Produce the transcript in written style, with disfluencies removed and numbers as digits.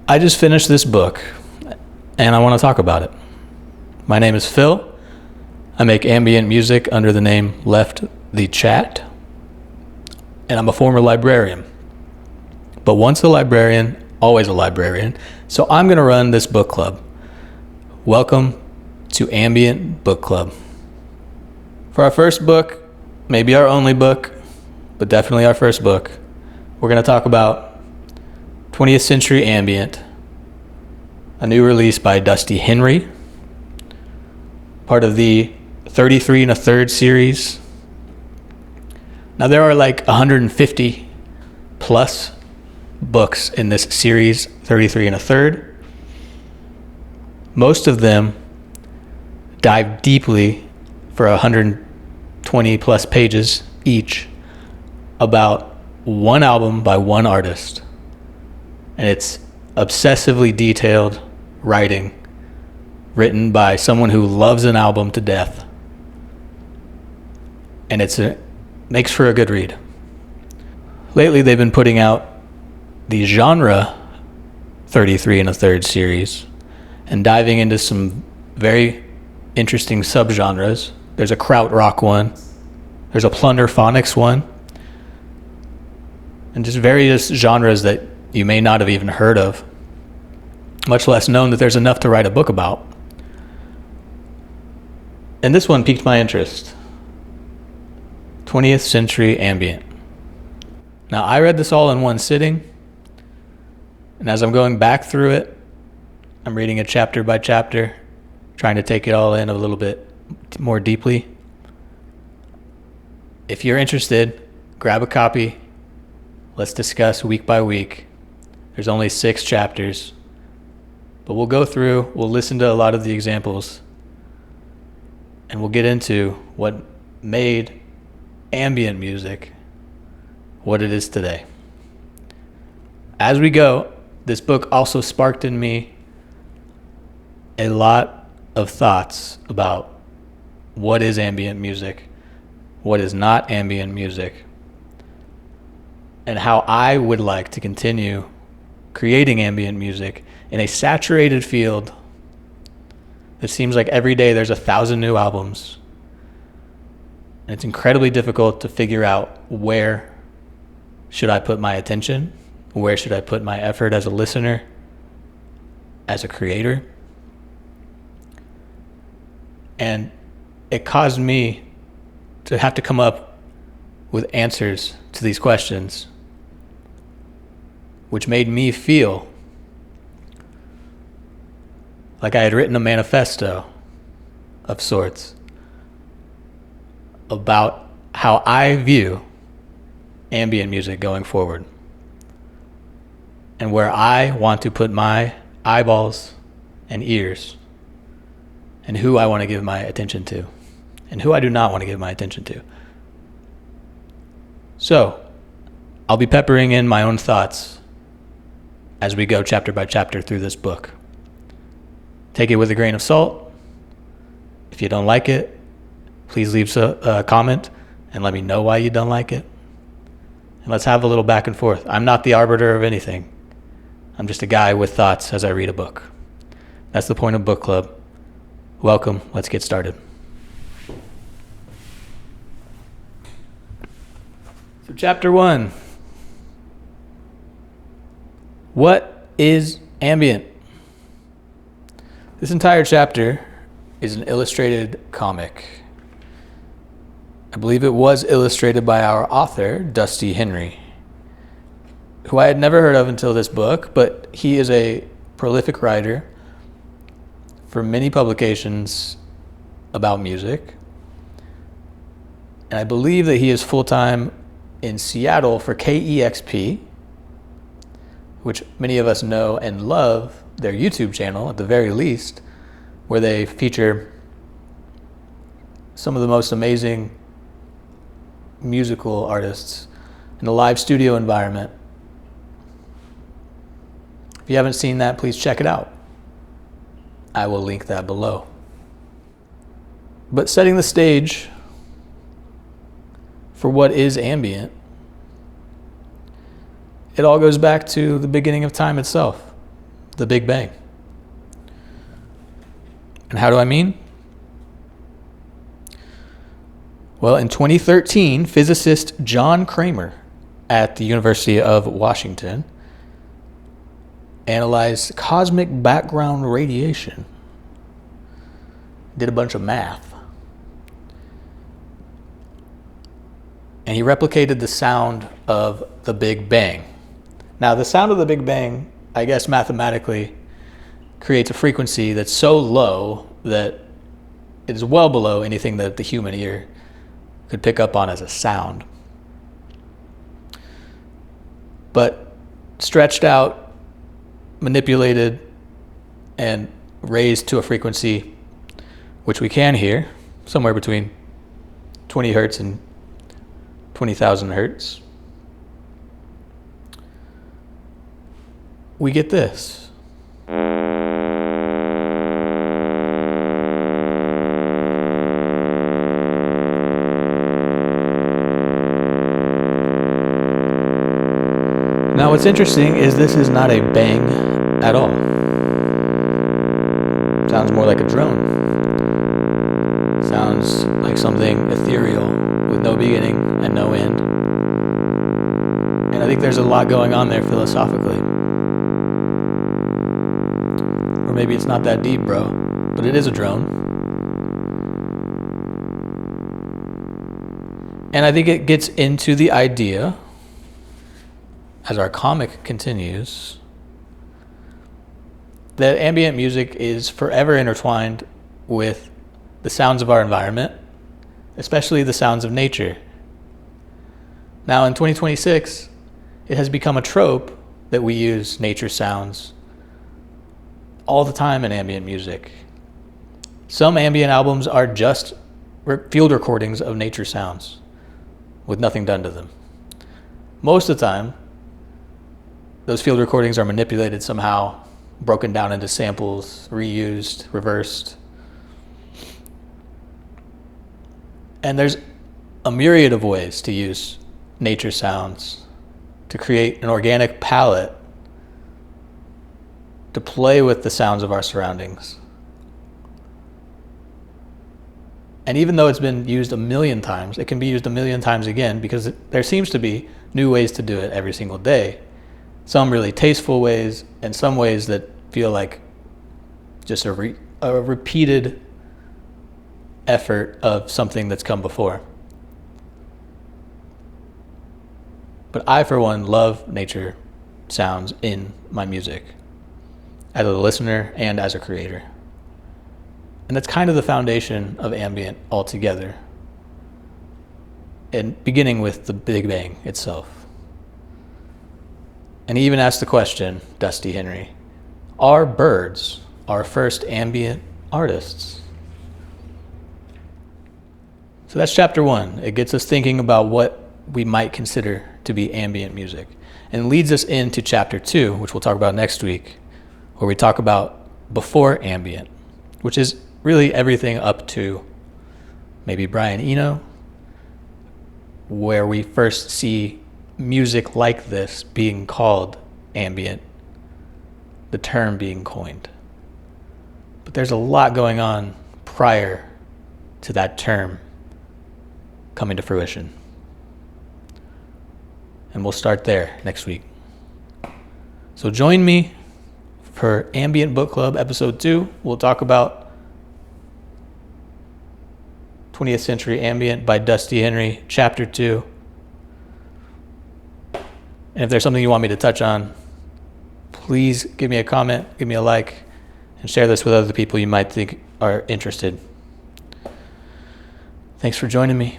I just finished this book, and I want to talk about it. My name is Phil. I make ambient music under the name Left the Chat, and I'm a former librarian. But once a librarian, always a librarian, so I'm going to run this book club. Welcome to Ambient Book Club. For our first book, maybe our only book, but definitely our first book, we're going to talk about 20th Century Ambient, a new release by Dusty Henry, part of the 33 and a third series. Now there are like 150 plus books in this series, 33 and a third. Most of them dive deeply for 120 plus pages each about one album by one artist. And it's obsessively detailed writing written by someone who loves an album to death. And makes for a good read. Lately, they've been putting out the genre 33 and a third series and diving into some very interesting subgenres. There's a krautrock one. There's a plunderphonics one. And just various genres that you may not have even heard of, much less known that there's enough to write a book about. And this one piqued my interest. 20th Century Ambient. Now, I read this all in one sitting, and as I'm going back through it, I'm reading it chapter by chapter, trying to take it all in a little bit more deeply. If you're interested, grab a copy. Let's discuss week by week. There's only 6 chapters, but we'll go through, we'll listen to a lot of the examples, and we'll get into what made ambient music what it is today. As we go, this book also sparked in me a lot of thoughts about what is ambient music, what is not ambient music, and how I would like to continue creating ambient music in a saturated field. It seems like every day there's 1,000 new albums. And it's incredibly difficult to figure out where should I put my attention, where should I put my effort as a listener, as a creator. And it caused me to have to come up with answers to these questions, which made me feel like I had written a manifesto of sorts about how I view ambient music going forward and where I want to put my eyeballs and ears and who I want to give my attention to and who I do not want to give my attention to. So I'll be peppering in my own thoughts as we go chapter by chapter through this book. Take it with a grain of salt. If you don't like it, please leave a comment and let me know why you don't like it. And let's have a little back and forth. I'm not the arbiter of anything. I'm just a guy with thoughts as I read a book. That's the point of book club. Welcome. Let's get started. So chapter 1. What is ambient? This entire chapter is an illustrated comic. I believe it was illustrated by our author, Dusty Henry, who I had never heard of until this book, but he is a prolific writer for many publications about music. And I believe that he is full-time in Seattle for KEXP, which many of us know and love their YouTube channel at the very least, where they feature some of the most amazing musical artists in a live studio environment. If you haven't seen that, please check it out. I will link that below. But setting the stage for what is ambient, it all goes back to the beginning of time itself. the Big Bang. And how do I mean? Well, in 2013, physicist John Kramer at the University of Washington analyzed cosmic background radiation, did a bunch of math, and he replicated the sound of the Big Bang. Now, the sound of the Big Bang, I guess mathematically, creates a frequency that's so low that it is well below anything that the human ear could pick up on as a sound. But stretched out, manipulated, and raised to a frequency which we can hear, somewhere between 20 hertz and 20,000 hertz, we get this. Now, what's interesting is this is not a bang at all. Sounds more like a drone. Sounds like something ethereal with no beginning and no end. And I think there's a lot going on there philosophically. Or maybe it's not that deep, bro, but it is a drone. And I think it gets into the idea, as our comic continues, that ambient music is forever intertwined with the sounds of our environment, especially the sounds of nature. Now, in 2026, it has become a trope that we use nature sounds all the time in ambient music. Some ambient albums are just field recordings of nature sounds with nothing done to them. Most of the time, those field recordings are manipulated somehow, broken down into samples, reused, reversed. And there's a myriad of ways to use nature sounds to create an organic palette to play with the sounds of our surroundings. And even though it's been used a million times, it can be used a million times again because there seems to be new ways to do it every single day. Some really tasteful ways, and some ways that feel like just a repeated effort of something that's come before. But I, for one, love nature sounds in my music, as a listener and as a creator. And that's kind of the foundation of ambient altogether, and beginning with the Big Bang itself. And he even asked the question, Dusty Henry, are birds our first ambient artists? So that's chapter 1. It gets us thinking about what we might consider to be ambient music, and leads us into chapter 2, which we'll talk about next week, where we talk about before ambient, which is really everything up to maybe Brian Eno, where we first see music like this being called ambient, the term being coined. But there's a lot going on prior to that term coming to fruition. And we'll start there next week. So join me for Ambient Book Club episode 2. We'll talk about 20th Century Ambient by Dusty Henry, chapter 2. And if there's something you want me to touch on, please give me a comment, give me a like, and share this with other people you might think are interested. Thanks for joining me.